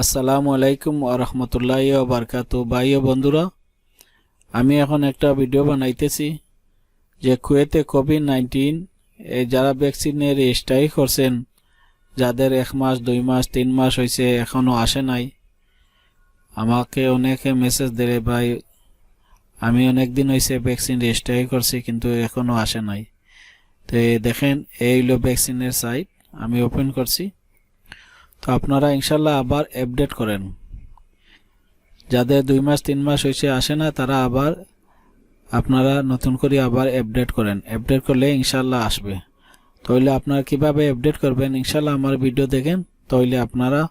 আসসালামু আলাইকুম ওয়া রাহমাতুল্লাহি ওয়া বারাকাতুহু। ভাই ও বন্ধুরা, আমি এখন একটা ভিডিও বানাইতেছি যে কুয়েতে কোভিড-19 যারা ভ্যাকসিনের রেজিস্ট্রি করছেন, যাদের 1 মাস 2 মাস 3 মাস হয়েছে এখনো আসে নাই, আমাকে অনেকে মেসেজ দেয় ভাই আমি অনেক দিন হয়েছে ভ্যাকসিন রেজিস্ট্রি করছি কিন্তু এখনো আসে নাই। তো দেখেন এই হলো ভ্যাকসিনের সাইট, আমি ওপেন করছি। তো আপনারা ইনশাল্লাহ আবার আপডেট করেন। যাদের 2 মাস 3 মাস হয়েছে আসে না, তারা আবার আপনারা নতুন করে আবার আপডেট করেন। আপডেট করলে ইনশাল্লাহ আসবে। তাহলে আপনারা কিভাবে আপডেট করবেন, ইনশাল্লাহ আমার ভিডিও দেখেন, তাহলে আপনারা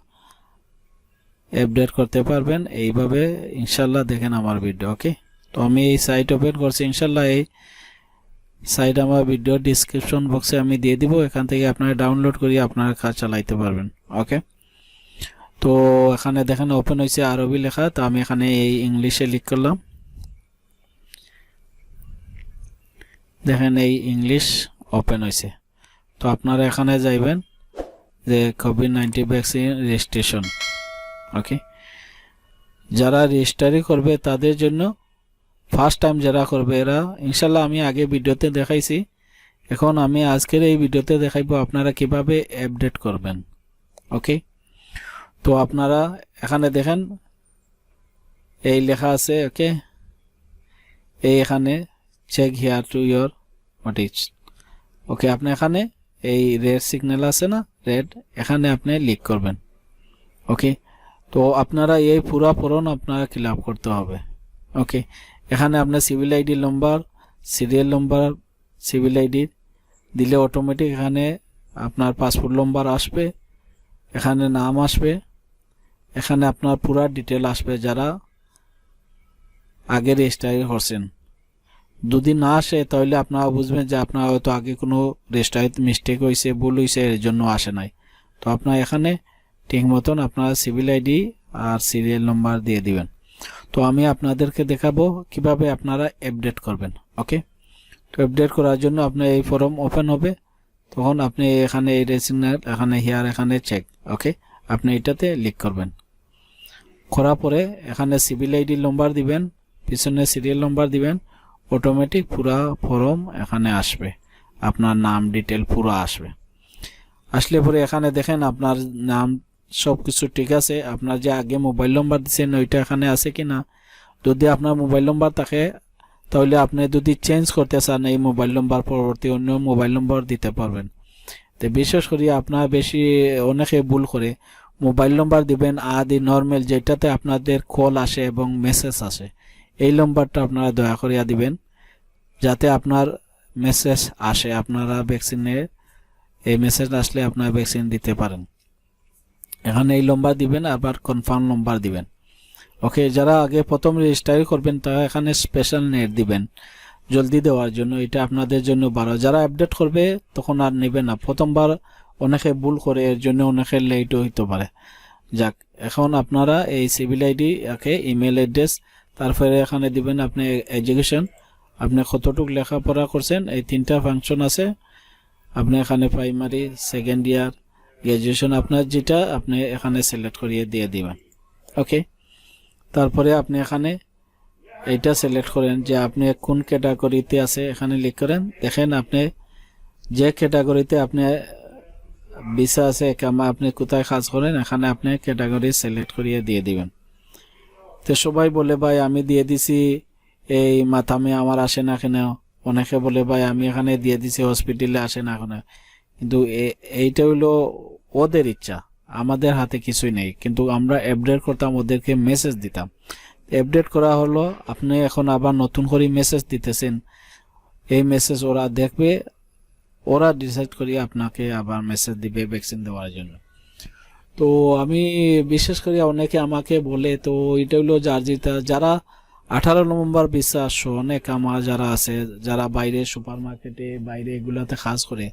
আপডেট করতে পারবেন। এইভাবে ইনশাল্লাহ দেখেন আমার ভিডিও। ওকে, তো আমি এই সাইট ওপেন করছি। ইনশাল্লাহ এই সাইট আমার ভিডিও ডিসক্রিপশন বক্সে আমি দিয়ে দিব, এখান থেকে আপনারা ডাউনলোড করে আপনারা কাজ চালাইতে পারবেন। ওকে, তো এখানে দেখেন ওপেন হয়েছে আরবি লেখা, তো আমি এখানে এই ইংলিশে লিখ করলাম। দেখেন এই ইংলিশ ওপেন হয়েছে। তো আপনারা এখানে যাইবেন যে কোভিড-19 ভ্যাকসিন রেজিস্ট্রেশন। ওকে, যারা রেজিস্ট্রি করবে তাদের জন্য, ফার্স্ট টাইম যারা করবে এরা ইনশাল্লাহ আমি আগে ভিডিওতে দেখাইছি, এখন আমি আজকের এই ভিডিওতে দেখাইবো আপনারা কিভাবে আপডেট করবেন। ওকে, তো আপনারা এখানে দেখেন এই লেখা আছে। ওকে, এই এখানে check here to your notice. Okay, আপনি এখানে এই রেড সিগন্যাল আছে না, রেড, এখানে আপনি ক্লিক করবেন। ওকে, তো আপনারা এই পুরো ফর্ম আপনারা ফিল আপ করতে হবে। ওকে, এখানে আপনার সিভিল আইডি নম্বর, সিরিয়াল নম্বর, সিভিল আইডি দিলে অটোমেটিক এখানে আপনার পাসপোর্ট নম্বর আসবে, এখানে নাম আসবে, এখানে আপনার পুরো ডিটেল আসবে যারা আগে রেজিস্ট্রি করছেন। যদি না আসে তাহলে আপনারা বুঝবেন যে আপনার হয়তো আগে কোনো রেজিস্ট্রিতে মিস্টেক হয়েছে, ভুল হয়েছে, এর জন্য আসে নাই। তো আপনার এখানে ঠিক মতন আপনার সিভিল আইডি আর সিরিয়াল নম্বর দিয়ে দিবেন। তো আমি আপনাদেরকে দেখাবো কিভাবে আপনারা আপডেট করবেন। ওকে, তো আপডেট করার জন্য আপনার এই ফর্ম ওপেন হবে, তখন আপনি এখানে এই রেজিস্ট্রেশন এখানে হিয়ার এখানে চেক। ওকে, আপনি এটাতে ক্লিক করবেন। করার পরে এখানে সিভিল আইডি নম্বর দিবেন, পিছনে সিরিয়াল নম্বর দিবেন, অটোমেটিক পুরা ফর্ম এখানে আসবে, আপনার নাম ডিটেল পুরো আসবে। আসলে পরে এখানে দেখেন আপনার নাম সব কিছু ঠিক আছে, আপনার যে আগে মোবাইল নম্বর দিচ্ছেন ওইটা এখানে আছে কিনা। যদি আপনার মোবাইল নম্বর থাকে তাহলে আপনি যদি চেঞ্জ করতে চান এই মোবাইল নম্বর পরবর্তী অন্য মোবাইল নম্বর দিতে পারবেন। তো বিশেষ করে আপনার বেশি অনেকে ভুল করে মোবাইল নম্বর দিবেন আদি নর্মাল, যেটাতে আপনাদের কল আসে এবং মেসেজ আসে, এই নম্বরটা আপনারা দয়া করিয়া দিবেন যাতে আপনার মেসেজ আসে, আপনারা ভ্যাকসিনের এই মেসেজ আসলে আপনার ভ্যাকসিন দিতে পারেন। এখানে এই নম্বর দিবেন, আবার কনফার্ম নম্বর দিবেন। ওকে, যারা আগে প্রথম রেজিস্ট্রি করবেন তারা এখানে স্পেশাল নেট দিবেন জলদি দেওয়ার জন্য, এটা আপনাদের জন্য ভালো। যারা আপডেট করবে তখন আর নেবে না, প্রথমবার অনেকে ভুল করে, এর জন্য অনেকে লেটও হইতে পারে। যাক, এখন আপনারা এই সিভিল আইডি একে ইমেল অ্যাড্রেস, তারপরে এখানে দিবেন আপনি এডুকেশন, আপনি কতটুকু লেখাপড়া করছেন, এই 3টা ফাংশন আছে। আপনি এখানে প্রাইমারি, সেকেন্ড ইয়ার, গ্রাজুয়েশন, আপনার যেটা আপনি এখানে সিলেক্ট করিয়ে দিয়ে দিবেন। ওকে, তারপরে আপনি এখানে এইটা সিলেক্ট করেন যে আপনি কোন ক্যাটাগরিতে আছে, এখানে লিখ করেন। দেখেন আপনি যে ক্যাটাগরিতে আপনি ভিসা আছে, আপনি কোথায় কাজ করেন, এখানে আপনি ক্যাটাগরি সিলেক্ট করিয়ে দিয়ে দিবেন। তো সবাই বলে ভাই আমি দিয়ে দিছি এই মাথামে, আমার আসে না কেন। অনেকে বলে ভাই আমি এখানে দিয়ে দিছি হসপিটালে, আসে না কেন। কিন্তু এইটা হইলো ওদের ইচ্ছা, আমাদের হাতে কিছুই নেই। কিন্তু আমরা আপডেট করতাম, ওদেরকে মেসেজ দিতাম। আপডেট করা হলো, আপনি এখন আবার নতুন করে মেসেজ দিতেছেন, এই মেসেজ ওরা দেখবে, ওরা ডিসাইড করি আপনাকে আবার মেসেজ দিবে ভ্যাকসিন দেওয়ার জন্য। তো আমি বিশেষ করে অনেকে আমাকে বলে, তো এটা হলো যারা 18 নভেম্বর বিশ্বাস অনেক আমার যারা আছে, যারা বাইরে সুপার মার্কেটে বাইরে এগুলাতে কাজ করে,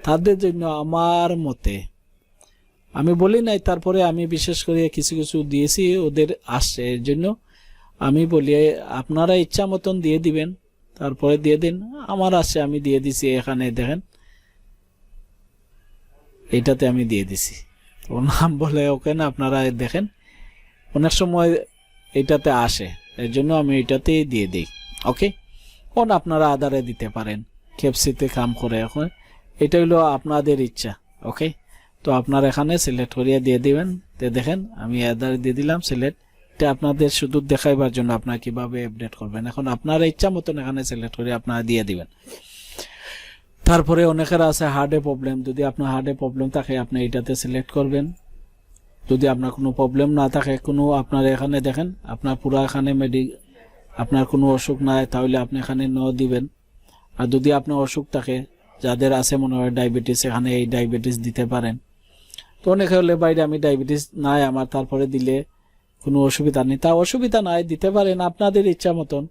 তাদের জন্য আমার মতে আমি বলি নাই, তারপরে আমি বিশেষ করে কিছু কিছু দিয়েছি, ওদের আসছে, এর জন্য আমি বলি আপনারা ইচ্ছা মতন দিয়ে দিবেন, তারপরে দিয়ে দিন। আমার আসছে, আমি দিয়ে দিছি, এখানে দেখেন এইটাতে আমি দিয়ে দিছি। তো নাম বলে ওকে না, আপনারা দেখেন অনেক সময় এটাতে আসে, এর জন্য আমি এটাতেই দিয়ে দিই। ওকে, কোন আপনারা আদারে দিতে পারেন, কেপসিতে কাম করে, এখন এটা হলো আপনাদের ইচ্ছা। ওকে, তো আপনারা এখানে সিলেক্ট করিয়ে দিয়ে দিবেন। তো দেখেন আমি আদারে দিয়ে দিলাম সিলেক্ট। এটা আপনাদের শুধু দেখাইবার জন্য আপনারা কিভাবে আপডেট করবেন। এখন আপনারা ইচ্ছা মতন এখানে সিলেক্ট করে আপনারা দিয়ে দিবেন। তারপরে অনেকের আছে হার্ডে প্রবলেম, যদি আপনার হার্ডে প্রবলেম থাকে আপনি এটাতে সিলেক্ট করবেন। যদি আপনার কোনো প্রবলেম না থাকে, কোনো আপনার এখানে দেখেন আপনার পুরো এখানে আপনার কোনো অসুখ নাই, তাহলে আপনি এখানে ন দিবেন। আর যদি আপনার অসুখ থাকে, যাদের আছে মনে হয় ডায়াবেটিস, এখানে এই ডায়াবেটিস দিতে পারেন। তো অনেকে হলে বাইরে আমি ডায়াবেটিস নাই আমার, তারপরে দিলে কোনো অসুবিধা নেই, তা অসুবিধা নাই, দিতে পারেন আপনাদের ইচ্ছা মতন,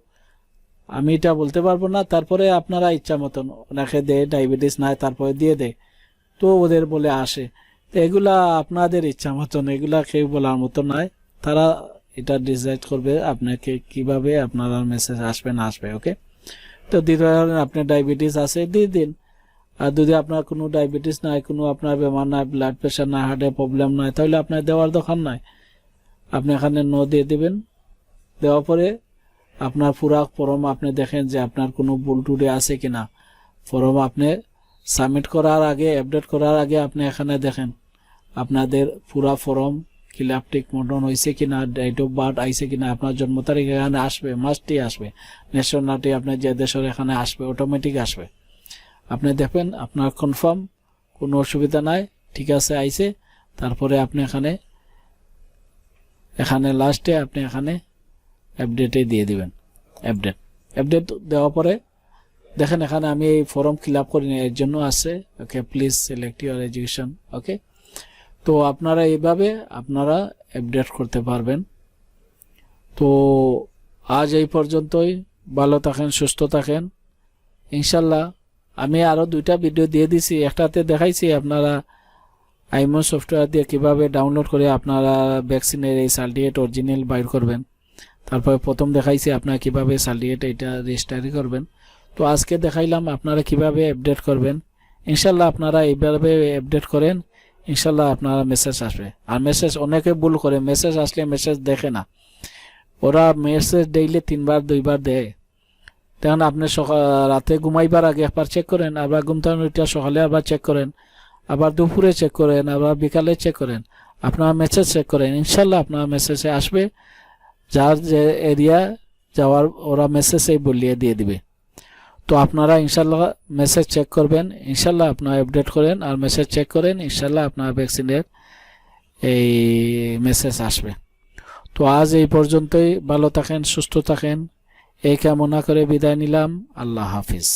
আমি এটা বলতে পারবো না। তারপরে আপনারা ইচ্ছা মতন, অনেকে দেয় ডায়াবেটিস নাই তারপরে দিয়ে দেয়, তো ওদের বলে আসে। তো এগুলা আপনাদের ইচ্ছা মতন, এগুলা কেউ বলার মতো নয়, তারা এটা ডিসাইড করবে আপনাকে কিভাবে আপনার মেসেজ আসবে না আসবে। ওকে, তো দিতে পারেন আপনার ডায়াবেটিস আছে দিয়ে দিন। আর যদি আপনার কোনো ডায়াবেটিস নাই, কোনো আপনার বেমার নাই, ব্লাড প্রেশার নাই, হার্টের প্রবলেম নাই, তাহলে আপনার দেওয়ার দরকার নাই, আপনি এখানে ন দিয়ে দিবেন। দেওয়ার পরে আপনার পুরা ফর্ম আপনি দেখেন যে আপনার কোনো ভুল টুটে আছে কিনা। ফর্ম আপনি সাবমিট করার আগে, আপডেট করার আগে আপনি এখানে দেখেন আপনাদের পুরা ফর্ম ফিলআপ ঠিক মতন হয়েছে কিনা, ডেট অফ বার্থ আইছে কিনা, আপনার জন্ম তারিখ এখানে আসবে, মাস্টই আসবে, ন্যাশনালিটি আপনার যে দেশের এখানে আসবে, অটোমেটিক আসবে। আপনি দেখবেন আপনার কনফার্ম, কোনো অসুবিধা নাই, ঠিক আছে আইছে। তারপরে আপনি এখানে লাস্টে আপনি এখানে আপডেটে দিয়ে দিবেন। আপডেট দেওয়ার পরে দেখেন এখানে আমি এই ফর্ম ফিলআপ করিনি, এর জন্য আছে ওকে, প্লিজ সিলেক্ট ইউর এডুকেশন। ওকে, তো আপনারা এইভাবে আপনারা আপডেট করতে পারবেন। তো আজ এই পর্যন্তই, ভালো থাকেন, সুস্থ থাকেন ইনশাল্লাহ। আমি আরো 2টা ভিডিও দিয়ে দিছি, একটাতে দেখাইছি আপনারা আইমো সফটওয়্যার দিয়ে কিভাবে ডাউনলোড করে আপনারা ভ্যাকসিনের এই সার্টিফিকেট অরিজিনাল বাইর করবেন। তারপরে প্রথম দেখাইছি আপনারা কিভাবে সার্টিফিকেট এটা রেজিস্ট্রি করবেন। তো আজকে দেখাইলাম আপনারা কিভাবে আপডেট করবেন। ইনশাল্লাহ আপনারা এইভাবে আপডেট করেন, ইনশাল্লাহ আপনারা মেসেজ আসবে। আর মেসেজ অনেকে ভুল করে, মেসেজ আসলে মেসেজ দেখে না, ওরা মেসেজ ডেইলি 3বার 2বার দেয়। তখন আপনি রাতে ঘুমাইবার আগে একবার চেক করেন, আবার ঘুমতে ওইটা সকালে আবার চেক করেন, আবার দুপুরে চেক করেন, আবার বিকালে চেক করেন, আপনারা মেসেজ চেক করেন, ইনশাল্লাহ আপনার মেসেজে আসবে। যার যে এরিয়া যাওয়ার ওরা মেসেজে বলিয়ে দিয়ে দিবে। তো আপনারা ইনশাল্লাহ মেসেজ চেক করবেন, ইনশাল্লাহ আপনারা আপডেট করেন আর মেসেজ চেক করেন, ইনশাল্লাহ আপনার ভ্যাকসিনের এই মেসেজ আসবে। তো আজ এই পর্যন্তই, ভালো থাকেন, সুস্থ থাকেন, এই কামনা করে বিদায় নিলাম। আল্লাহ হাফিজ।